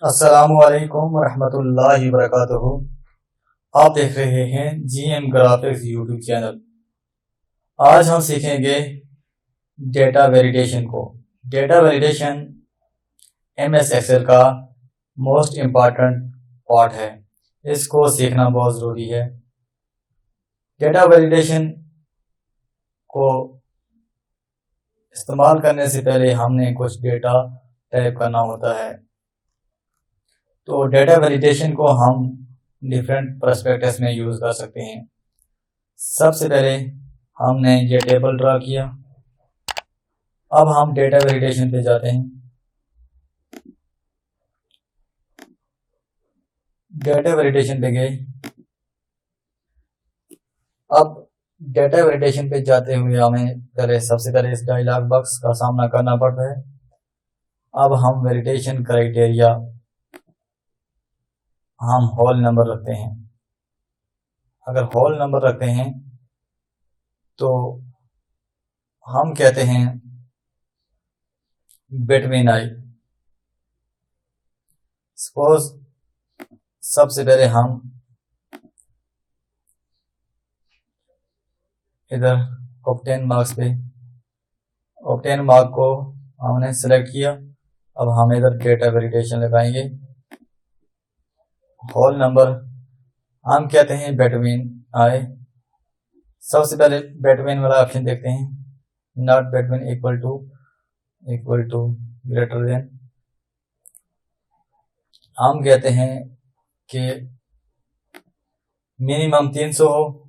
अस्सलामुअलैकुम वरहमतुल्लाहि वबरकातुहू। आप देख रहे हैं GM ग्राफिक्स यूट्यूब चैनल। आज हम सीखेंगे डेटा वैलिडेशन को। डेटा वैलिडेशन MS एक्सेल का मोस्ट इम्पॉर्टेंट पार्ट है। इसको सीखना बहुत ज़रूरी है। डेटा वैलिडेशन को इस्तेमाल करने से पहले हमने कुछ डेटा टाइप करना होता है। तो डेटा वैलिडेशन को हम डिफरेंट पर्सपेक्टिव्स में यूज़ कर सकते हैं। सबसे पहले हमने ये टेबल ड्रा किया। अब हम डेटा वैलिडेशन पे जाते हैं। डेटा वैलिडेशन पे गए। अब डेटा वैलिडेशन पे जाते हुए हमें सबसे पहले इस डायलॉग बॉक्स का सामना करना पड़ता है। अब हम वैलिडेशन क्राइटेरिया हम होल नंबर रखते हैं। अगर होल नंबर रखते हैं तो हम कहते हैं बिटवीन आई। सपोज सबसे पहले हम इधर ऑब्टेन मार्क्स पे ऑब्टेन मार्क को हमने सेलेक्ट किया। अब हम इधर डेटा वैलिडेशन लगाएंगे। होल नंबर हम कहते हैं बिटवीन आई। सबसे पहले बिटवीन वाला ऑप्शन देखते हैं। Not between, equal to, greater than. हम कहते हैं कि मिनिमम 300 हो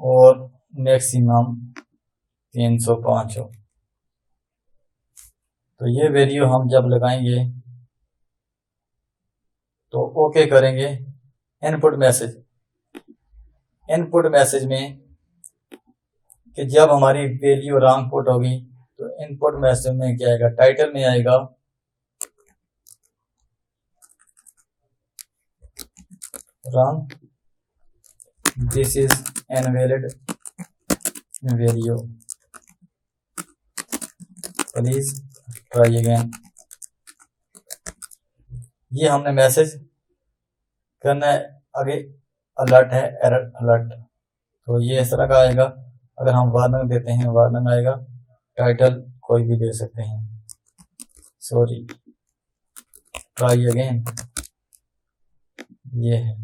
और मैक्सिमम 305 हो। तो ये वैल्यू हम जब लगाएंगे तो ओके करेंगे। इनपुट मैसेज में कि जब हमारी वैल्यू रॉन्ग पुट होगी तो इनपुट मैसेज में क्या आएगा, टाइटल में आएगा wrong, this is invalid value, please try again. ये हमने मैसेज करना है। आगे अलर्ट है, एरर अलर्ट, तो ये इस तरह का आएगा। अगर हम वार्निंग देते हैं, वार्निंग आएगा। टाइटल कोई भी दे सकते हैं, सॉरी, ट्राई अगेन, ये है।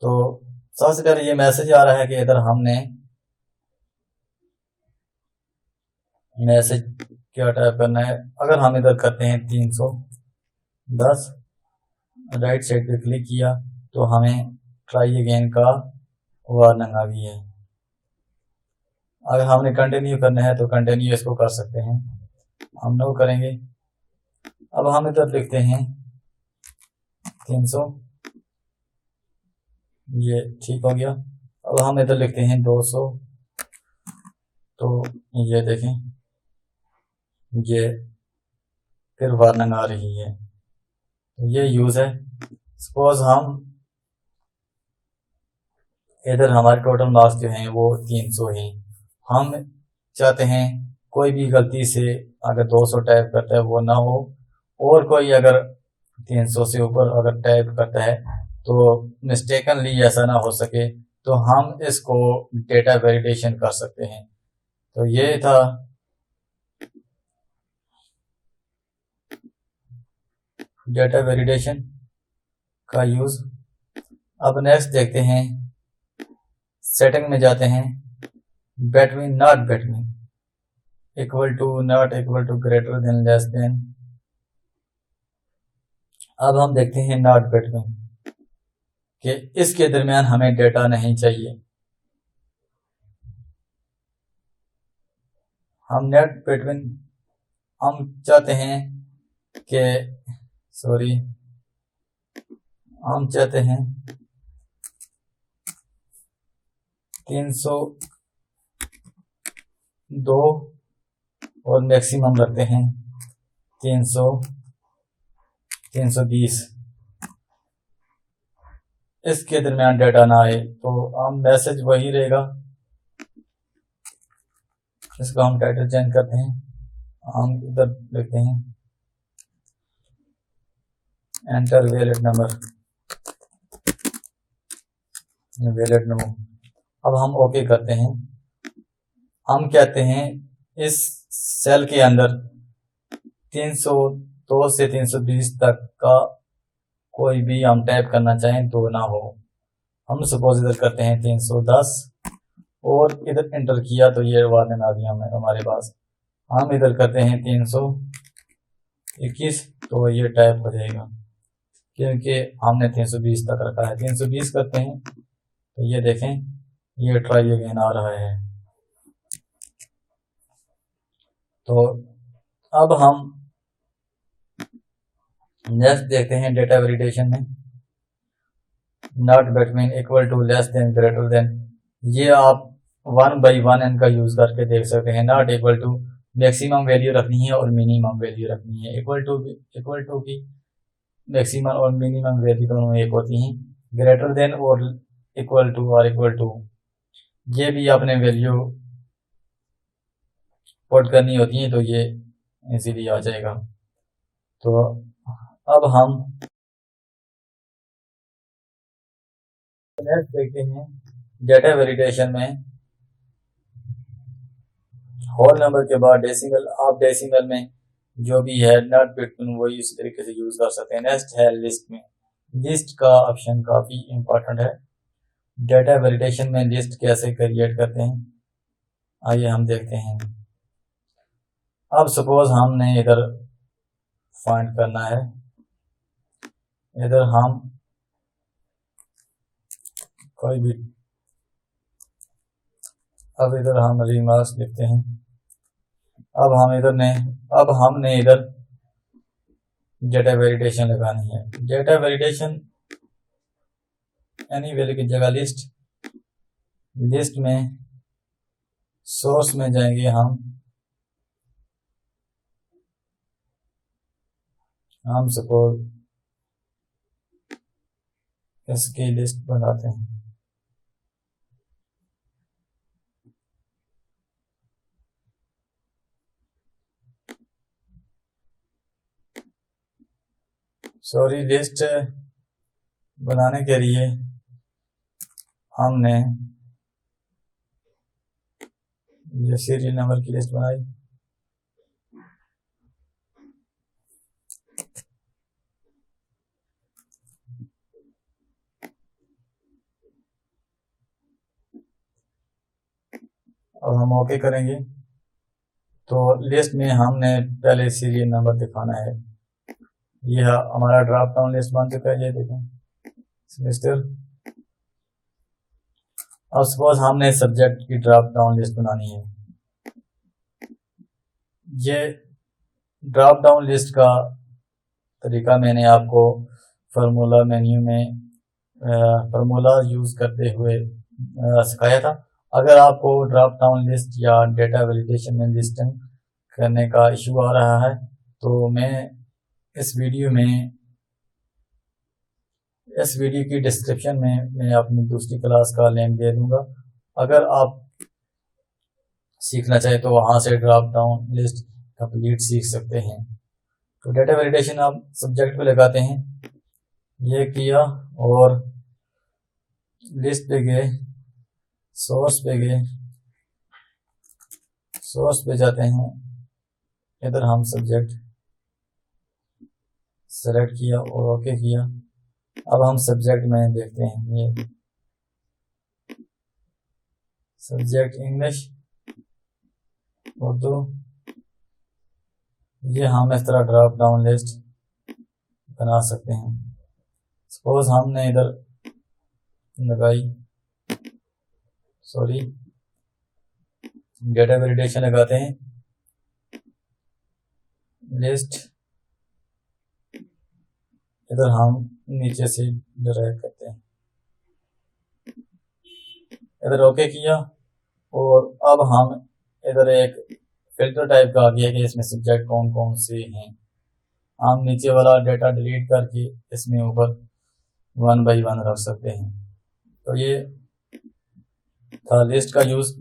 तो सबसे पहले ये मैसेज आ रहा है कि इधर हमने मैसेज क्या टाइप करना है। अगर हम इधर करते हैं 310, राइट साइड पे क्लिक किया तो हमें ट्राई अगेन का वार्निंग आ गई है। अगर हमने कंटिन्यू करना है तो कंटिन्यू इसको कर सकते हैं। हम नो करेंगे। अब हम इधर लिखते हैं 300, ये ठीक हो गया। अब हम इधर लिखते हैं 200, तो ये देखें, ये फिर वार्निंग आ रही है। तो ये यूज है। सपोज हम इधर हमारे टोटल मार्क्स जो हैं वो 300 हैं। हम चाहते हैं कोई भी गलती से अगर 200 टाइप करता है वो ना हो, और कोई अगर 300 से ऊपर अगर टाइप करता है तो मिस्टेकनली ऐसा ना हो सके, तो हम इसको डेटा वैलिडेशन कर सकते हैं। तो ये था डेटा वैलिडेशन का यूज। अब नेक्स्ट देखते हैं, सेटिंग में जाते हैं। Between, not between, equal to, not equal to, greater than, less than. अब हम देखते हैं नॉट बिटवीन कि इसके दरमियान हमें डेटा नहीं चाहिए। हम नॉट बिटवीन हम चाहते हैं कि हम चाहते हैं 302 और मैक्सिमम रखते हैं 320। इसके दरमियान डेटा ना आए तो हम मैसेज वही रहेगा। इसको हम टाइटल चेंज करते हैं, हम इधर लिखते हैं enter valid number, valid number. अब हम ओके करते हैं। हम कहते हैं इस सेल के अंदर 302 से 320 तक का कोई भी हम टाइप करना चाहें तो ना हो। हम सपोज इधर करते हैं 310 और इधर एंटर किया तो ये वार्निंग आ गया हमारे पास। हम इधर करते हैं 321 तो ये टाइप हो जाएगा क्योंकि हमने 320 तक रखा है। 320 करते हैं तो ये देखें ये ट्राई अगेन आ रहा है। तो अब हम नेक्स्ट देखते हैं डेटा वेलिडेशन में not between, equal to, less than, greater than. ये आप 1 बाई 1 n का यूज करके देख सकते हैं। Not equal to maximum value रखनी है और मिनिमम वैल्यू रखनी है। इक्वल टू की मैक्सिमम और मिनिमम वैल्यू दोनों एक होती हैं। ग्रेटर देन और इक्वल टू ये भी आपने वैल्यू पुट करनी होती है तो ये इजीली आ जाएगा। तो अब हम नेक्स्ट देखते हैं डेटा वेलिडेशन में होल नंबर के बाद डेसिमल। आप डेसिमल में जो भी है नॉट बिटवीन वही इसी तरीके से यूज कर सकते हैं। नेक्स्ट है लिस्ट में। लिस्ट का ऑप्शन काफी इंपॉर्टेंट है। डेटा वेलिडेशन में लिस्ट कैसे क्रिएट करते हैं आइए हम देखते हैं। अब सपोज हमने इधर फाइंड करना है, इधर हम कोई भी, अब इधर हम रिमार्क्स लिखते हैं। अब हमने इधर डेटा वेलिडेशन लगानी है। डेटा वेलिडेशन एनी वैल्यू की जगह लिस्ट में सोर्स में जाएंगे हम सपोज इसकी लिस्ट बनाते हैं। सॉरी, लिस्ट बनाने के लिए हमने ये सीरियल नंबर की लिस्ट बनाई। अब हम ओके करेंगे तो लिस्ट में हमने पहले सीरियल नंबर दिखाना है। यह हमारा ड्रॉप डाउन लिस्ट बन चुका है, ये देखें सेमेस्टर। अब सपोज हमने सब्जेक्ट की ड्रॉप डाउन लिस्ट बनानी है। ये ड्रॉप डाउन लिस्ट का तरीका मैंने आपको फार्मूला मेन्यू में फार्मूला यूज करते हुए सिखाया था। अगर आपको ड्रॉप डाउन लिस्ट या डेटा वेलिडेशन में लिस्टिंग करने का इशू आ रहा है तो मैं इस वीडियो की डिस्क्रिप्शन में मैं अपनी दूसरी क्लास का लिंक दे दूंगा। अगर आप सीखना चाहे तो वहां से ड्रॉप डाउन लिस्ट कंप्लीट सीख सकते हैं। तो डेटा वेलिडेशन आप सब्जेक्ट पे लगाते हैं, ये किया और लिस्ट पे गए, सोर्स पे जाते हैं। इधर हम सब्जेक्ट सेलेक्ट किया और ओके किया। अब हम सब्जेक्ट में देखते हैं, ये सब्जेक्ट इंग्लिश उर्दू। ये हम इस तरह ड्रॉप डाउन लिस्ट बना सकते हैं। सपोज हमने इधर लगाई, सॉरी, डेटा वेलिडेशन लगाते हैं, लिस्ट इधर हम नीचे से ड्रैग करते हैं, इधर ओके किया और अब हम इधर एक फिल्टर टाइप का आ गया कि इसमें सब्जेक्ट कौन कौन से हैं। हम नीचे वाला डेटा डिलीट करके इसमें ऊपर 1 बाई 1 रख सकते हैं। तो ये था लिस्ट का यूज।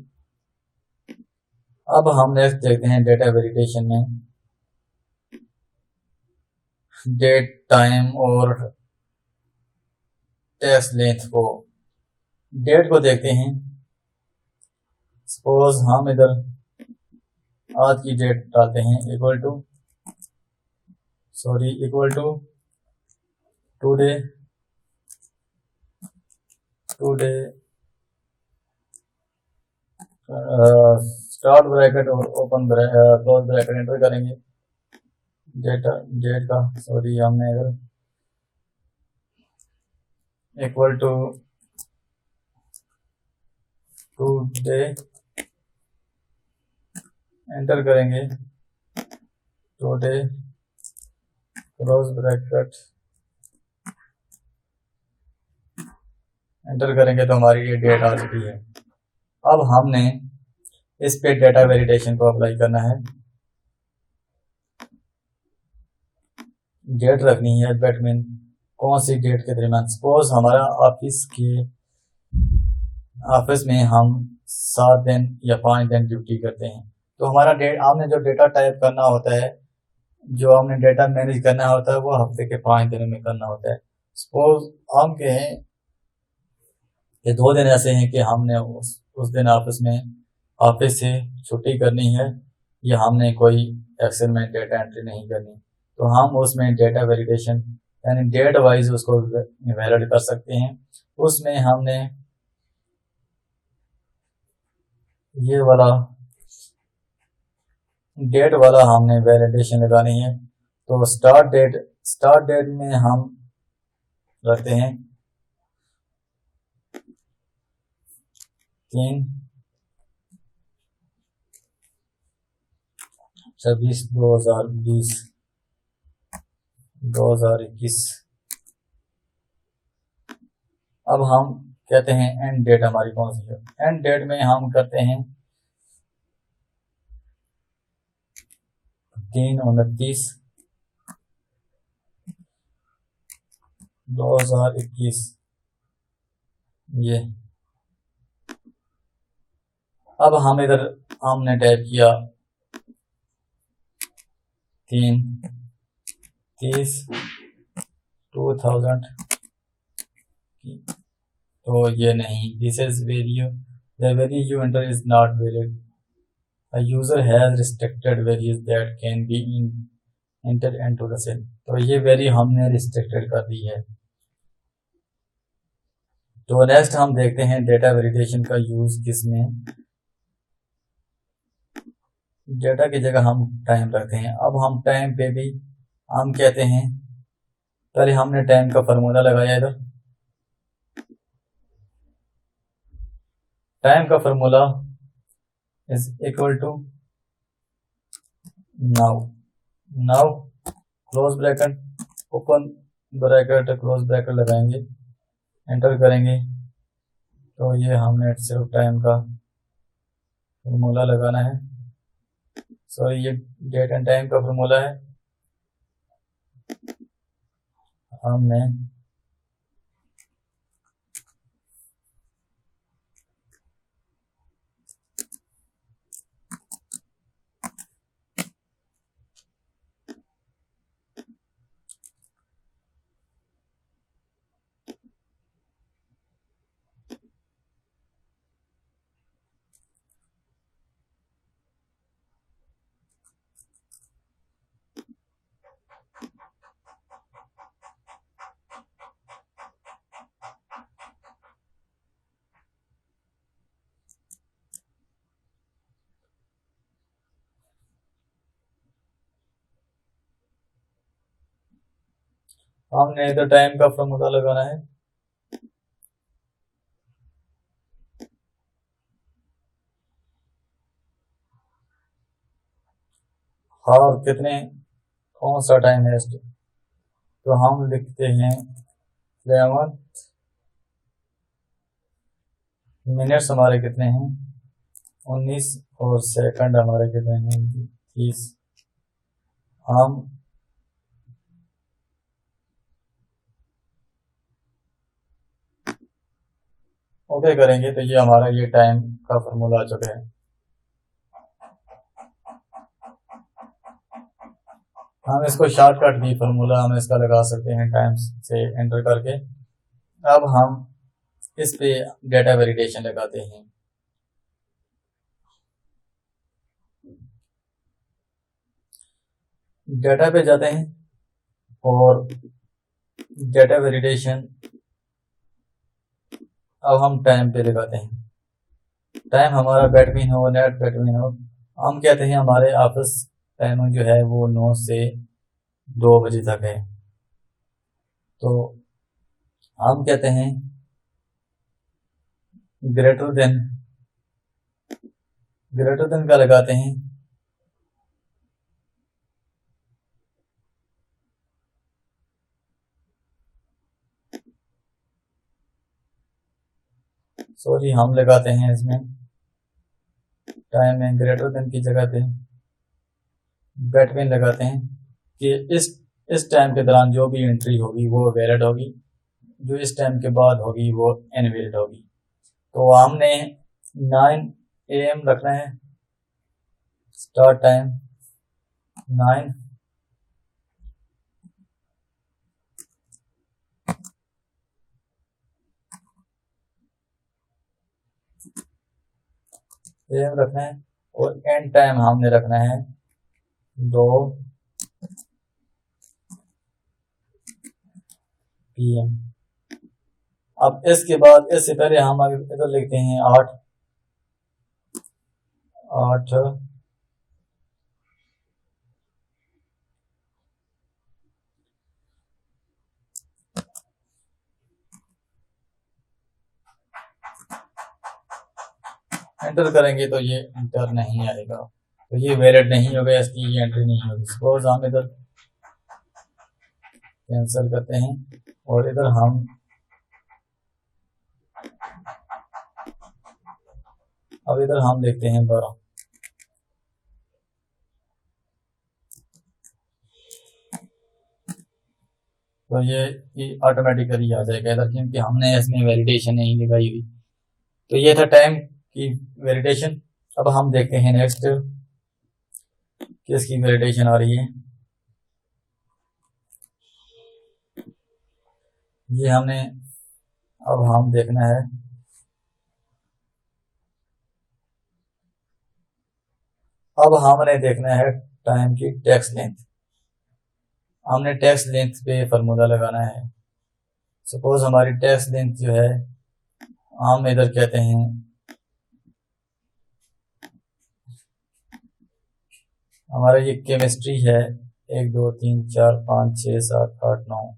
अब हम नेक्स्ट देखते हैं डेटा वेरिफिकेशन में डेट, टाइम और टेक्स्ट लेंथ को। डेट को देखते हैं। सपोज हम इधर आज की डेट डालते हैं equal to today start bracket और ओपन क्लोज ब्रैकेट एंटर करेंगे डेट का हमने इधर इक्वल टू टुडे एंटर करेंगे टुडे क्लोज ब्रैकेट एंटर करेंगे तो हमारी ये डेट आ चुकी है। अब हमने इस पे डेटा वेलिडेशन को अप्लाई करना है। डेट रखनी है बिटवीन कौन सी डेट के दरमियान। सपोज हमारा ऑफिस में हम 7 दिन या 5 दिन ड्यूटी करते हैं, तो हमारा हमने जो डेटा टाइप करना होता है, जो हमने डेटा मैनेज करना होता है, वो हफ्ते के 5 दिनों में करना होता है। सपोज हम कहें कि 2 दिन ऐसे हैं कि हमने उस दिन ऑफिस से छुट्टी करनी है, या हमने कोई एक्सेल में डेटा एंट्री नहीं करनी, तो हम उसमें डेटा वेलिडेशन यानी डेट वाइज उसको वैलिड कर सकते हैं। उसमें हमने ये वाला डेट वाला हमने वैलिडेशन लगानी है। तो स्टार्ट डेट में हम रखते हैं 3/26/2021। अब हम कहते हैं एंड डेट हमारी कौन सी है। एंड डेट में हम करते हैं 3/29/2021। ये अब हम इधर हमने टाइप किया 3/30/2000, तो ये नहीं, this is value the value you enter is not valid, a user has restricted values that can be entered into the cell। तो ये वैल्यू हमने रिस्ट्रिक्टेड कर दी है। तो नेक्स्ट हम देखते हैं डेटा वेरिफिकेशन का यूज किसमें। डेटा की जगह हम टाइम रखते हैं। अब हम टाइम पे भी हम कहते हैं, पहले हमने टाइम का फार्मूला लगाया इधर। टाइम का formula is equal to now close bracket open bracket close bracket लगाएंगे, एंटर करेंगे, तो ये हमने सिर्फ टाइम का फार्मूला लगाना है। ये डेट एंड टाइम का फार्मूला है। हमने इधर टाइम का फार्मूला लगाना है। और कौन सा टाइम है, तो हम लिखते हैं 11 मिनट्स हमारे कितने हैं 19, और सेकंड हमारे कितने हैं 30। हम ओके करेंगे तो ये हमारा टाइम का फार्मूला आ चुका है। हम इसको शॉर्टकट भी फार्मूला हम इसका लगा सकते हैं टाइम्स से एंटर करके। अब हम इस पे डेटा वेलिडेशन लगाते हैं। डेटा पे जाते हैं और डेटा वेलिडेशन अब हम टाइम पे लगाते हैं। टाइम हमारा बैटमिन हो नेट बैटमिन हो, हम कहते हैं हमारे ऑफिस टाइमिंग जो है वो 9 से 2 बजे तक है, तो हम कहते हैं ग्रेटर देन का लगाते हैं। सॉरी, हम लगाते हैं इसमें टाइम में ग्रेटर देन की जगह पे बैटमिन लगाते हैं कि इस टाइम के दौरान जो भी एंट्री होगी वो वैलिड होगी, जो इस टाइम के बाद होगी वो इनवैलिड होगी। तो हमने 9 AM रखना है, स्टार्ट टाइम 9 AM रखना है और एंड टाइम हमने रखना है 2 PM। अब इसके बाद इससे पहले हम इधर लिखते हैं 8 एंटर करेंगे तो ये एंटर नहीं आएगा, तो ये वैलिड नहीं होगा, इसकी ये एंट्री नहीं होगी। सपोज हम इधर कैंसिल करते हैं और इधर हम देखते हैं 12। तो ये ऑटोमेटिकली आ जाएगा इधर, क्योंकि हमने इसमें वैलिडेशन नहीं लगाई हुई। तो ये था टाइम की वैलिडेशन। अब हम देखते हैं नेक्स्ट किसकी वैलिडेशन आ रही है। ये हमने अब हम देखना है टाइम की टेक्स्ट लेंथ। हमने टेक्स्ट लेंथ पे फार्मूला लगाना है। सपोज हमारी टेक्स्ट लेंथ जो है, हम इधर कहते हैं हमारा ये केमिस्ट्री है 1 2 3 4 5 6 7 8 9,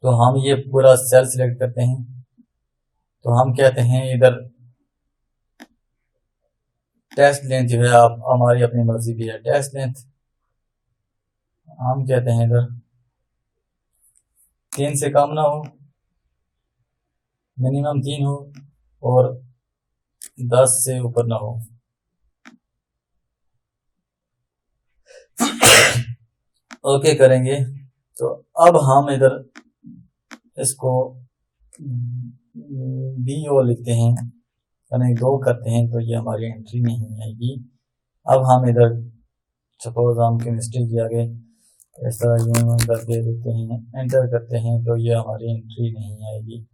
तो हम ये पूरा सेल सिलेक्ट करते हैं। तो हम कहते हैं इधर टेक्स्ट लेंथ जो है आप हमारी अपनी मर्जी की है। टेक्स्ट लेंथ हम कहते हैं इधर 3 से कम ना हो, मिनिमम 3 हो और 10 से ऊपर ना हो। ओके करेंगे तो अब हम इधर इसको BO लिखते हैं, यानी 2 करते हैं, तो ये हमारी एंट्री नहीं आएगी। अब हम इधर सपोज हम केमिस्ट्री के आगे इस तरह करके देते हैं, एंटर करते हैं, तो ये हमारी एंट्री नहीं आएगी।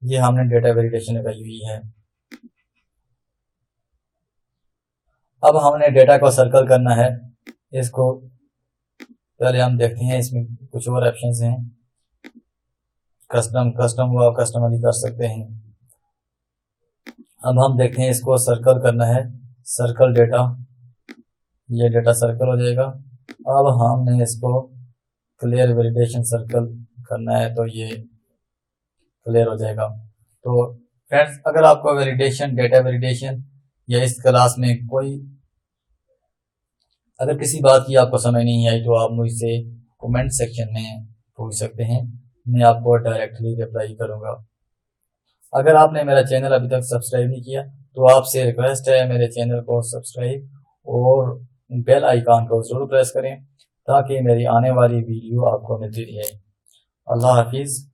ये हमने डेटा वेलिडेशन लगाई हुई है। अब हमने डेटा को सर्कल करना है। इसको पहले हम देखते हैं, इसमें कुछ और ऑप्शंस हैं। कस्टम को आप कस्टमाइज कर सकते हैं। अब हम देखते हैं, इसको सर्कल करना है, सर्कल डेटा, ये डेटा सर्कल हो जाएगा। अब हमने इसको क्लियर वेलिडेशन सर्कल करना है, तो ये क्लियर हो जाएगा। तो फ्रेंड्स, अगर आपको वेलिडेशन, डेटा वेलिडेशन या इस क्लास में अगर किसी बात की आपको समझ नहीं आई तो आप मुझसे कमेंट सेक्शन में पूछ सकते हैं, मैं आपको डायरेक्टली रिप्लाई करूंगा। अगर आपने मेरा चैनल अभी तक सब्सक्राइब नहीं किया तो आपसे रिक्वेस्ट है मेरे चैनल को सब्सक्राइब और बेल आइकन को जरूर प्रेस करें ताकि मेरी आने वाली वीडियो आपको मिलती रहे। अल्लाह हाफिज़।